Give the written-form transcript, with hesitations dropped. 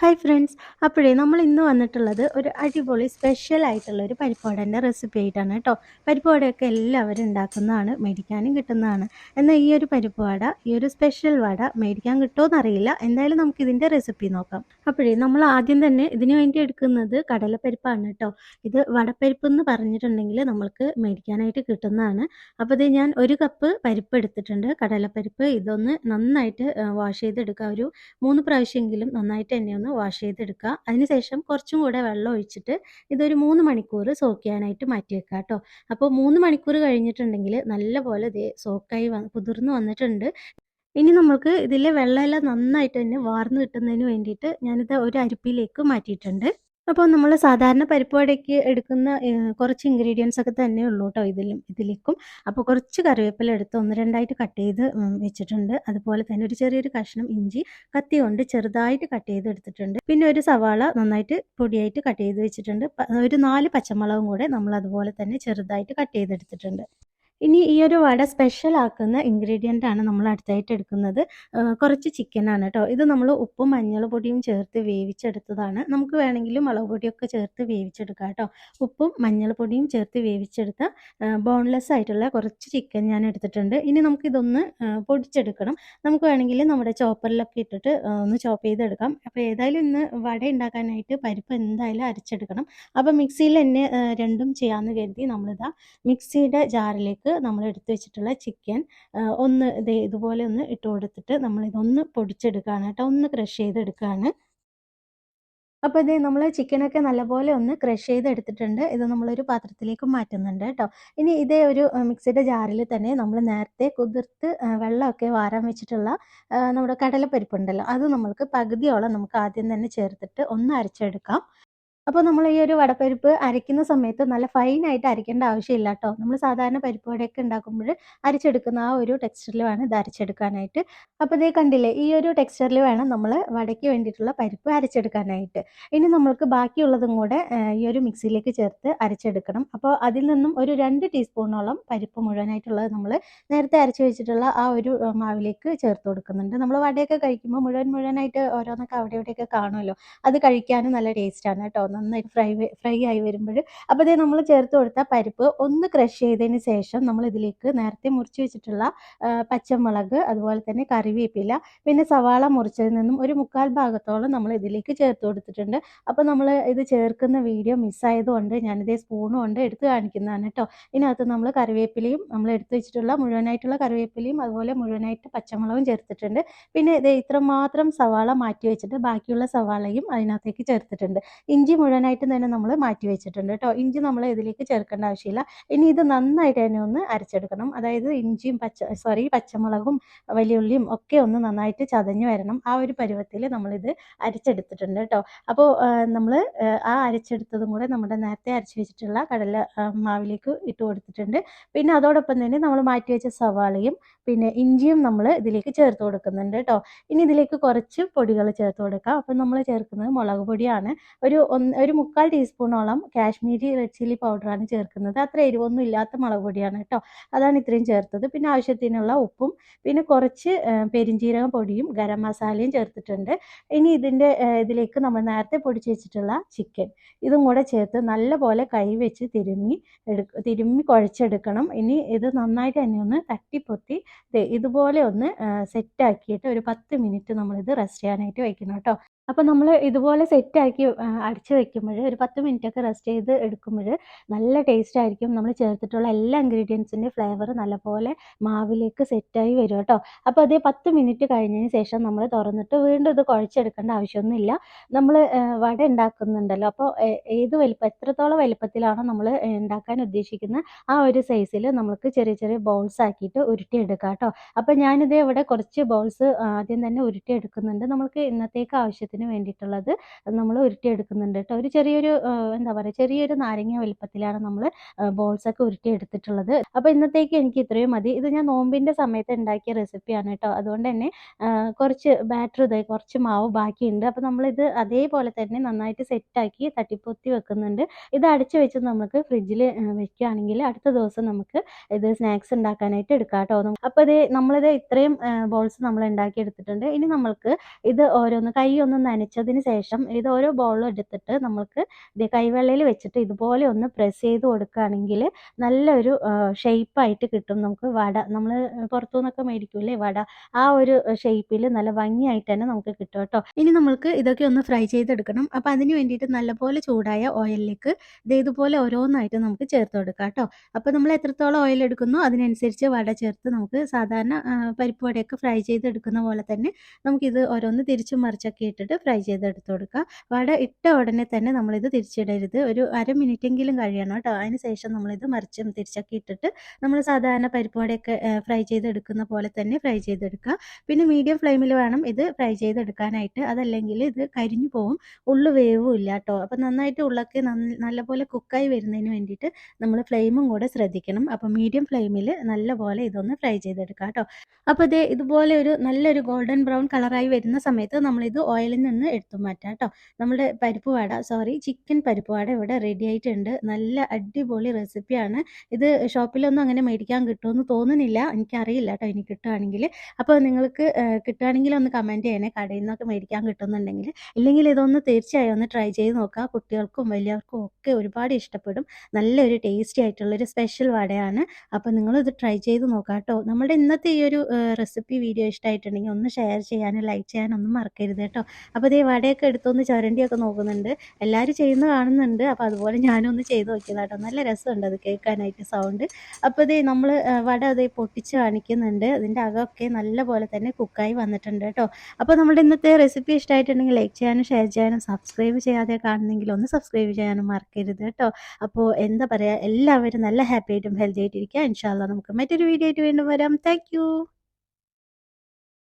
Hi friends. അപ്പോഴേ നമ്മൾ ഇന്ന് വന്നിട്ടുള്ളത് ഒരു അടിപൊളി സ്പെഷ്യൽ ആയിട്ടുള്ള ഒരു പരിപ്പ് വടേൻ്റെ റെസിപ്പി ആയിട്ടാണ് കേട്ടോ. പരിപ്പ് വടയൊക്കെ എല്ലാവരും ഉണ്ടാക്കുന്നതാണ്, മേടിക്കാനും കിട്ടുന്നതാണ്. എന്നാൽ ഈ ഒരു പരിപ്പ് വട, ഈ ഒരു സ്പെഷ്യൽ വട മേടിക്കാൻ കിട്ടുമോ അറിയില്ല. എന്തായാലും നമുക്ക് ഇതിൻ്റെ റെസിപ്പി നോക്കാം. അപ്പോഴേ നമ്മൾ ആദ്യം തന്നെ ഇതിന് വേണ്ടി എടുക്കുന്നത് കടലപ്പരിപ്പാണ് കേട്ടോ. ഇത് വടപ്പരിപ്പ് എന്ന് പറഞ്ഞിട്ടുണ്ടെങ്കിൽ നമ്മൾക്ക് മേടിക്കാനായിട്ട് കിട്ടുന്നതാണ്. അപ്പോൾ ഇത് ഞാൻ 1 കപ്പ് പരിപ്പ് എടുത്തിട്ടുണ്ട്, കടലപ്പരിപ്പ്. ഇതൊന്ന് നന്നായിട്ട് വാഷ് ചെയ്തെടുക്കുക. ഒരു 3 പ്രാവശ്യമെങ്കിലും നന്നായിട്ട് തന്നെ ഒന്ന് വാഷ് ചെയ്തെടുക്കുക. അതിനുശേഷം കുറച്ചും കൂടെ വെള്ളം ഒഴിച്ചിട്ട് ഇതൊരു 3 മണിക്കൂർ സോക്ക് ചെയ്യാനായിട്ട് മാറ്റി വെക്കുക കേട്ടോ. അപ്പോൾ 3 മണിക്കൂർ കഴിഞ്ഞിട്ടുണ്ടെങ്കിൽ നല്ലപോലെ ഇത് സോക്കായി കുതിർന്ന് വന്നിട്ടുണ്ട്. ഇനി നമ്മൾക്ക് ഇതിലെ വെള്ളമെല്ലാം നന്നായിട്ട് തന്നെ വാർന്ന് കിട്ടുന്നതിന് വേണ്ടിയിട്ട് ഞാനിത് ഒരു അരിപ്പയിലേക്ക് മാറ്റിയിട്ടുണ്ട്. അപ്പോൾ നമ്മൾ സാധാരണ പരിപ്പ് വടയ്ക്ക് എടുക്കുന്ന കുറച്ച് ഇൻഗ്രീഡിയൻസ് ഒക്കെ തന്നെ ഉള്ളൂ കേട്ടോ ഇതിലേക്കും. അപ്പോൾ കുറച്ച് കറിവേപ്പില എടുത്ത് 1, 2ആയിട്ട് കട്ട് ചെയ്ത് വെച്ചിട്ടുണ്ട്. അതുപോലെ തന്നെ ഒരു ചെറിയൊരു കഷ്ണം ഇഞ്ചി കത്തി കൊണ്ട് ചെറുതായിട്ട് കട്ട് ചെയ്ത് എടുത്തിട്ടുണ്ട്. പിന്നെ ഒരു സവാള നന്നായിട്ട് പൊടിയായിട്ട് കട്ട് ചെയ്ത് വെച്ചിട്ടുണ്ട്. ഒരു 4 പച്ചമുളകും കൂടെ നമ്മൾ അതുപോലെ തന്നെ ചെറുതായിട്ട് കട്ട് ചെയ്തെടുത്തിട്ടുണ്ട്. ഇനി ഈ ഒരു വട സ്പെഷ്യൽ ആക്കുന്ന ഇൻഗ്രീഡിയൻ്റ് ആണ് നമ്മൾ അടുത്തായിട്ട് എടുക്കുന്നത്. കുറച്ച് ചിക്കനാണ് കേട്ടോ. ഇത് നമ്മൾ ഉപ്പും മഞ്ഞൾപ്പൊടിയും ചേർത്ത് വേവിച്ചെടുത്തതാണ്. നമുക്ക് വേണമെങ്കിൽ മുളക് പൊടിയൊക്കെ ചേർത്ത് വേവിച്ചെടുക്കാം കേട്ടോ. ഉപ്പും മഞ്ഞൾപ്പൊടിയും ചേർത്ത് വേവിച്ചെടുത്ത ബോൺലെസ് ആയിട്ടുള്ള കുറച്ച് ചിക്കൻ ഞാൻ എടുത്തിട്ടുണ്ട്. ഇനി നമുക്കിതൊന്ന് പൊടിച്ചെടുക്കണം. നമുക്ക് വേണമെങ്കിൽ നമ്മുടെ ചോപ്പറിലൊക്കെ ഇട്ടിട്ട് ഒന്ന് ചോപ്പ് ചെയ്തെടുക്കാം. അപ്പോൾ ഏതായാലും ഇന്ന് വട ഉണ്ടാക്കാനായിട്ട് പരിപ്പ് എന്തായാലും അരച്ചെടുക്കണം. അപ്പോൾ മിക്സിയിൽ തന്നെ രണ്ടും ചെയ്യാമെന്ന് കരുതി നമ്മളിതാ മിക്സിയുടെ ജാറിലേക്ക് നമ്മൾ എടുത്തു വെച്ചിട്ടുള്ള ചിക്കൻ ഒന്ന് ഇതുപോലെ ഒന്ന് ഇട്ട് കൊടുത്തിട്ട് നമ്മളിതൊന്ന് പൊടിച്ചെടുക്കുകയാണ് കേട്ടോ. ഒന്ന് ക്രഷ് ചെയ്തെടുക്കുകയാണ്. അപ്പോൾ ഇത് നമ്മൾ ചിക്കനൊക്കെ നല്ലപോലെ ഒന്ന് ക്രഷ് ചെയ്തെടുത്തിട്ടുണ്ട്. ഇത് നമ്മളൊരു പാത്രത്തിലേക്ക് മാറ്റുന്നുണ്ട് കേട്ടോ. ഇനി ഇതേ ഒരു മിക്സിയുടെ ജാറിൽ തന്നെ നമ്മൾ നേരത്തെ കുതിർത്ത് വെള്ളമൊക്കെ വാരാൻ വെച്ചിട്ടുള്ള നമ്മുടെ കടലപ്പരിപ്പുണ്ടല്ലോ, അത് നമ്മൾക്ക് പകുതിയോളം നമുക്ക് ആദ്യം തന്നെ ചേർത്തിട്ട് ഒന്ന് അരച്ചെടുക്കാം. അപ്പോൾ നമ്മൾ ഈ ഒരു വടപ്പരിപ്പ് അരയ്ക്കുന്ന സമയത്ത് നല്ല ഫൈനായിട്ട് അരയ്ക്കേണ്ട ആവശ്യമില്ല കേട്ടോ. നമ്മൾ സാധാരണ പരിപ്പ് വടയൊക്കെ ഉണ്ടാക്കുമ്പോൾ അരച്ചെടുക്കുന്ന ആ ഒരു ടെക്സ്ചറിൽ വേണം ഇത് അരച്ചെടുക്കാനായിട്ട്. അപ്പോൾ ഇതേ കണ്ടില്ലേ, ഈ ഒരു ടെക്സ്ചറിൽ വേണം നമ്മൾ വടയ്ക്ക് വേണ്ടിയിട്ടുള്ള പരിപ്പ് അരച്ചെടുക്കാനായിട്ട്. ഇനി നമ്മൾക്ക് ബാക്കിയുള്ളതും കൂടെ ഈ ഒരു മിക്സിയിലേക്ക് ചേർത്ത് അരച്ചെടുക്കണം. അപ്പോൾ അതിൽ നിന്നും ഒരു 2 ടീസ്പൂണോളം പരിപ്പ് മുഴുവനായിട്ടുള്ളത് നമ്മൾ നേരത്തെ അരച്ച് വെച്ചിട്ടുള്ള ആ ഒരു മാവിലേക്ക് ചേർത്ത് കൊടുക്കുന്നുണ്ട്. നമ്മൾ വടയൊക്കെ കഴിക്കുമ്പോൾ മുഴുവനായിട്ട് ഓരോന്നൊക്കെ അവിടെ ഇവിടെയൊക്കെ കാണുമല്ലോ, അത് കഴിക്കാനും നല്ല ടേസ്റ്റാണ് കേട്ടോ. നന്നായിട്ട് ഫ്രൈ ആയി വരുമ്പോൾ അപ്പോൾ ഇതേ നമ്മൾ ചേർത്ത് കൊടുത്ത പരിപ്പ് ഒന്ന് ക്രഷ് ചെയ്തതിന് ശേഷം നമ്മൾ ഇതിലേക്ക് നേരത്തെ മുറിച്ച് വെച്ചിട്ടുള്ള പച്ചമുളക്, അതുപോലെ തന്നെ കറിവേപ്പില, പിന്നെ സവാള മുറിച്ചതിൽ നിന്നും ഒരു 1/4 ഭാഗത്തോളം നമ്മൾ ഇതിലേക്ക് ചേർത്ത് കൊടുത്തിട്ടുണ്ട്. അപ്പോൾ നമ്മൾ ഇത് ചേർക്കുന്ന വീഡിയോ മിസ്സായതുകൊണ്ട് ഞാനിതേ സ്പൂൺ കൊണ്ട് എടുത്ത് കാണിക്കുന്നതാണ് കേട്ടോ. ഇതിനകത്ത് നമ്മൾ കറിവേപ്പിലയും നമ്മൾ എടുത്ത് വെച്ചിട്ടുള്ള മുഴുവനായിട്ടുള്ള കറിവേപ്പിലയും അതുപോലെ മുഴുവനായിട്ട് പച്ചമുളകും ചേർത്തിട്ടുണ്ട്. പിന്നെ ഇത് ഇത്രമാത്രം സവാള മാറ്റി വെച്ചിട്ട് ബാക്കിയുള്ള സവാളയും അതിനകത്തേക്ക് ചേർത്തിട്ടുണ്ട്. ഇഞ്ചി മുഴുവനായിട്ട് തന്നെ നമ്മൾ മാറ്റി വെച്ചിട്ടുണ്ട് കേട്ടോ. ഇഞ്ചി നമ്മൾ ഇതിലേക്ക് ചേർക്കേണ്ട ആവശ്യമില്ല. ഇനി ഇത് നന്നായിട്ട് തന്നെ ഒന്ന് അരച്ചെടുക്കണം. അതായത് ഇഞ്ചിയും പച്ചമുളകും വലിയുള്ളിയും ഒക്കെ ഒന്ന് നന്നായിട്ട് ചതഞ്ഞ് വരണം. ആ ഒരു പരുവത്തിൽ നമ്മളിത് അരച്ചെടുത്തിട്ടുണ്ട് കേട്ടോ. അപ്പോൾ നമ്മൾ ആ അരച്ചെടുത്തതും കൂടെ നമ്മുടെ നേരത്തെ അരച്ച് വെച്ചിട്ടുള്ള കടല മാവിലേക്ക് ഇട്ട് കൊടുത്തിട്ടുണ്ട്. പിന്നെ അതോടൊപ്പം തന്നെ നമ്മൾ മാറ്റി വെച്ച സവാളയും പിന്നെ ഇഞ്ചിയും നമ്മൾ ഇതിലേക്ക് ചേർത്ത് കൊടുക്കുന്നുണ്ട് കേട്ടോ. ഇനി ഇതിലേക്ക് കുറച്ച് പൊടികൾ ചേർത്ത് കൊടുക്കാം. അപ്പം നമ്മൾ ചേർക്കുന്നത് മുളക് പൊടിയാണ്. ഒരു 1/4 ടീസ്പൂണോളം കാശ്മീരി റെഡ് ചില്ലി പൗഡറാണ് ചേർക്കുന്നത്. അത്ര എരിവൊന്നും ഇല്ലാത്ത മുളക് പൊടിയാണ് കേട്ടോ. അതാണ് ഇത്രയും ചേർത്തത്. പിന്നെ ആവശ്യത്തിനുള്ള ഉപ്പും പിന്നെ കുറച്ച് പെരിഞ്ജീരകം പൊടിയും ഗരം മസാലയും ചേർത്തിട്ടുണ്ട്. ഇനി ഇതിലേക്ക് നമ്മൾ നേരത്തെ പൊടിച്ച് വെച്ചിട്ടുള്ള ചിക്കൻ ഇതും കൂടെ ചേർത്ത് നല്ലപോലെ കൈ വെച്ച് തിരുമ്മി കുഴച്ചെടുക്കണം. ഇനി ഇത് നന്നായിട്ട് തന്നെ ഒന്ന് തട്ടിപ്പൊത്തി ഇതുപോലെ ഒന്ന് സെറ്റാക്കിയിട്ട് ഒരു 10 മിനിറ്റ് നമ്മളിത് റെസ്റ്റ് ചെയ്യാനായിട്ട് വയ്ക്കണം കേട്ടോ. അപ്പോൾ നമ്മൾ ഇതുപോലെ സെറ്റാക്കി അടച്ച് വെക്കുമ്പോൾ ഒരു 10 മിനിറ്റൊക്കെ റെസ്റ്റ് ചെയ്ത് എടുക്കുമ്പോൾ നല്ല ടേസ്റ്റ് ആയിരിക്കും. നമ്മൾ ചേർത്തിട്ടുള്ള എല്ലാ ഇൻഗ്രീഡിയൻസിൻ്റെ ഫ്ലേവർ നല്ലപോലെ മാവിലേക്ക് സെറ്റായി വരും കേട്ടോ. അപ്പോൾ അതേ 10 മിനിറ്റ് കഴിഞ്ഞതിന് ശേഷം നമ്മൾ തുറന്നിട്ട് വീണ്ടും ഇത് കുഴച്ചെടുക്കേണ്ട ആവശ്യമൊന്നുമില്ല. നമ്മൾ വട ഉണ്ടാക്കുന്നുണ്ടല്ലോ, അപ്പോൾ എത്രത്തോളം വലിപ്പത്തിലാണോ നമ്മൾ ഉണ്ടാക്കാൻ ഉദ്ദേശിക്കുന്ന ആ ഒരു സൈസിൽ നമുക്ക് ചെറിയ ചെറിയ ബോൾസ് ആക്കിയിട്ട് ഉരുട്ടിയെടുക്കാം കേട്ടോ. അപ്പോൾ ഞാനിത് ഇവിടെ കുറച്ച് ബോൾസ് ആദ്യം തന്നെ ഉരുട്ടിയെടുക്കുന്നുണ്ട്. നമുക്ക് ഇന്നത്തേക്ക് ആവശ്യത്തിന് വേണ്ടിയിട്ടുള്ളത് നമ്മൾ ഉരുട്ടിയെടുക്കുന്നുണ്ട് കേട്ടോ. ഒരു ചെറിയൊരു നാരങ്ങ വലിപ്പത്തിലാണ് നമ്മൾ ബോൾസൊക്കെ ഉരുട്ടിയെടുത്തിട്ടുള്ളത്. അപ്പോൾ ഇന്നത്തേക്ക് എനിക്ക് ഇത്രയും മതി. ഇത് ഞാൻ നോമ്പിൻ്റെ സമയത്ത് ഉണ്ടാക്കിയ റെസിപ്പിയാണ് കേട്ടോ. അതുകൊണ്ട് തന്നെ കുറച്ച് മാവ് ബാക്കിയുണ്ട്. അപ്പോൾ നമ്മളിത് അതേപോലെ തന്നെ നന്നായിട്ട് സെറ്റാക്കി തട്ടിപ്പൊത്തി വെക്കുന്നുണ്ട്. ഇത് അടച്ച് വെച്ച് നമുക്ക് ഫ്രിഡ്ജിൽ വെക്കുകയാണെങ്കിൽ അടുത്ത ദിവസം നമുക്ക് ഇത് സ്നാക്സ് ഉണ്ടാക്കാനായിട്ട് എടുക്കാം കേട്ടോ. അപ്പോൾ നമ്മളിത് ഇത്രയും ബോൾസ് നമ്മൾ ഉണ്ടാക്കി എടുത്തിട്ടുണ്ട്. ഇനി നമ്മൾക്ക് ഇത് ഓരോന്ന് കൈ ഒന്ന് നനച്ചതിന് ശേഷം ഇത് ഓരോ ബോളും എടുത്തിട്ട് നമുക്ക് കൈവെള്ളയിൽ വെച്ചിട്ട് ഇതുപോലെ ഒന്ന് പ്രസ് ചെയ്ത് കൊടുക്കുകയാണെങ്കിൽ നല്ലൊരു ഷേപ്പായിട്ട് കിട്ടും. നമുക്ക് വട നമ്മൾ പുറത്തുനിന്നൊക്കെ മേടിക്കൂലേ വട, ആ ഒരു ഷേപ്പിൽ നല്ല ഭംഗിയായിട്ട് തന്നെ നമുക്ക് കിട്ടും കേട്ടോ. ഇനി നമ്മൾക്ക് ഇതൊക്കെ ഒന്ന് ഫ്രൈ ചെയ്തെടുക്കണം. അപ്പോൾ അതിന് വേണ്ടിയിട്ട് നല്ലപോലെ ചൂടായ ഓയിലിലേക്ക് ഇതുപോലെ ഓരോന്നായിട്ട് നമുക്ക് ചേർത്ത് കൊടുക്കാം കേട്ടോ. അപ്പോൾ നമ്മൾ എത്രത്തോളം ഓയിൽ എടുക്കുന്നോ അതിനനുസരിച്ച് വട ചേർത്ത് നമുക്ക് സാധാരണ പരിപ്പ് വടയൊക്കെ ഫ്രൈ ചെയ്തെടുക്കുന്ന പോലെ തന്നെ നമുക്കിത് ഓരോന്ന് തിരിച്ചും മറിച്ചൊക്കെ ഇട്ടിട്ട് ഫ്രൈ ചെയ്തെടുത്ത് കൊടുക്കാം. വട ഇട്ട ഉടനെ തന്നെ നമ്മളിത് തിരിച്ചിടരുത്, ഒരു അര മിനിറ്റെങ്കിലും കഴിയണം കേട്ടോ. അതിന് ശേഷം നമ്മളിത് മറിച്ചും തിരിച്ചൊക്കെ ഇട്ടിട്ട് നമ്മൾ സാധാരണ പരിപ്പ് വടയൊക്കെ ഫ്രൈ ചെയ്തെടുക്കുന്ന പോലെ തന്നെ ഫ്രൈ ചെയ്തെടുക്കുക. പിന്നെ മീഡിയം ഫ്ലെയിമിൽ വേണം ഇത് ഫ്രൈ ചെയ്തെടുക്കാനായിട്ട്, അതല്ലെങ്കിൽ ഇത് കരിഞ്ഞു പോകും, ഉള്ളു വേവും ഇല്ല കേട്ടോ. അപ്പോൾ നന്നായിട്ട് ഉള്ളൊക്കെ നല്ലപോലെ കുക്കായി വരുന്നതിന് വേണ്ടിയിട്ട് നമ്മൾ ഫ്ലെയിമും കൂടെ ശ്രദ്ധിക്കണം. അപ്പോൾ മീഡിയം ഫ്ലെയിമിൽ നല്ലപോലെ ഇതൊന്ന് ഫ്രൈ ചെയ്തെടുക്കാം കേട്ടോ. അപ്പോൾ ഇതുപോലെ ഒരു നല്ലൊരു ഗോൾഡൻ ബ്രൗൺ കളറായി വരുന്ന സമയത്ത് നമ്മളിത് ഓയിലിൽ നിന്ന് എടുത്തു മാറ്റാം കേട്ടോ. നമ്മുടെ ചിക്കൻ പരിപ്പ് വട ഇവിടെ റെഡി ആയിട്ടുണ്ട്. നല്ല അടിപൊളി റെസിപ്പിയാണ്. ഇത് ഷോപ്പിലൊന്നും അങ്ങനെ മേടിക്കാൻ കിട്ടുമെന്ന് തോന്നുന്നില്ല, എനിക്കറിയില്ല കേട്ടോ. ഇനി കിട്ടുകയാണെങ്കിൽ അപ്പോൾ നിങ്ങൾക്ക് കിട്ടുകയാണെങ്കിൽ ഒന്ന് കമൻറ്റ് ചെയ്യണേ, കടയിൽ നിന്നൊക്കെ മേടിക്കാൻ കിട്ടുന്നുണ്ടെങ്കിൽ. ഇല്ലെങ്കിൽ ഇതൊന്ന് തീർച്ചയായും ഒന്ന് ട്രൈ ചെയ്ത് നോക്കുക. കുട്ടികൾക്കും വലിയവർക്കും ഒക്കെ ഒരുപാട് ഇഷ്ടപ്പെടും. നല്ലൊരു ടേസ്റ്റി ആയിട്ടുള്ളൊരു സ്പെഷ്യൽ വടയാണ്. അപ്പോൾ നിങ്ങളിത് ട്രൈ ചെയ്ത് നോക്കാം കേട്ടോ. നമ്മുടെ ഇന്നത്തെ ഈ ഒരു റെസിപ്പി വീഡിയോ ഇഷ്ടമായിട്ടുണ്ടെങ്കിൽ ഒന്ന് ഷെയർ ചെയ്യാനും ലൈക്ക് ചെയ്യാനൊന്നും മറക്കരുത് കേട്ടോ. അപ്പോൾ വടയൊക്കെ എടുത്തൊന്ന് ചുരണ്ടിയൊക്കെ നോക്കുന്നുണ്ട്, എല്ലാവരും ചെയ്യുന്ന കാണുന്നുണ്ട്. അപ്പോൾ അതുപോലെ ഞാനൊന്ന് ചെയ്ത് നോക്കിയതാണ് കേട്ടോ. നല്ല രസമുണ്ട് അത് കേൾക്കാനായിട്ട് സൗണ്ട്. അപ്പോൾ നമ്മൾ വട പൊട്ടിച്ച് കാണിക്കുന്നുണ്ട്. അതിൻ്റെ അകമൊക്കെ നല്ല പോലെ തന്നെ കുക്കായി വന്നിട്ടുണ്ട് കേട്ടോ. അപ്പോൾ നമ്മുടെ ഇന്നത്തെ റെസിപ്പി ഇഷ്ടമായിട്ടുണ്ടെങ്കിൽ ലൈക്ക് ചെയ്യാനും ഷെയർ ചെയ്യാനും സബ്സ്ക്രൈബ് ചെയ്യാതെ കാണുന്നെങ്കിൽ ഒന്ന് സബ്സ്ക്രൈബ് ചെയ്യാനും മറക്കരുത് കേട്ടോ. അപ്പോൾ എന്താ പറയുക, എല്ലാവരും നല്ല ഹാപ്പി ആയിട്ടും ഹെൽത്തി ആയിട്ടിരിക്കുക. ഇൻഷാ അല്ലാഹ് നമുക്ക് മറ്റൊരു വീഡിയോ ആയിട്ട് വീണ്ടും വരാം. Thank you.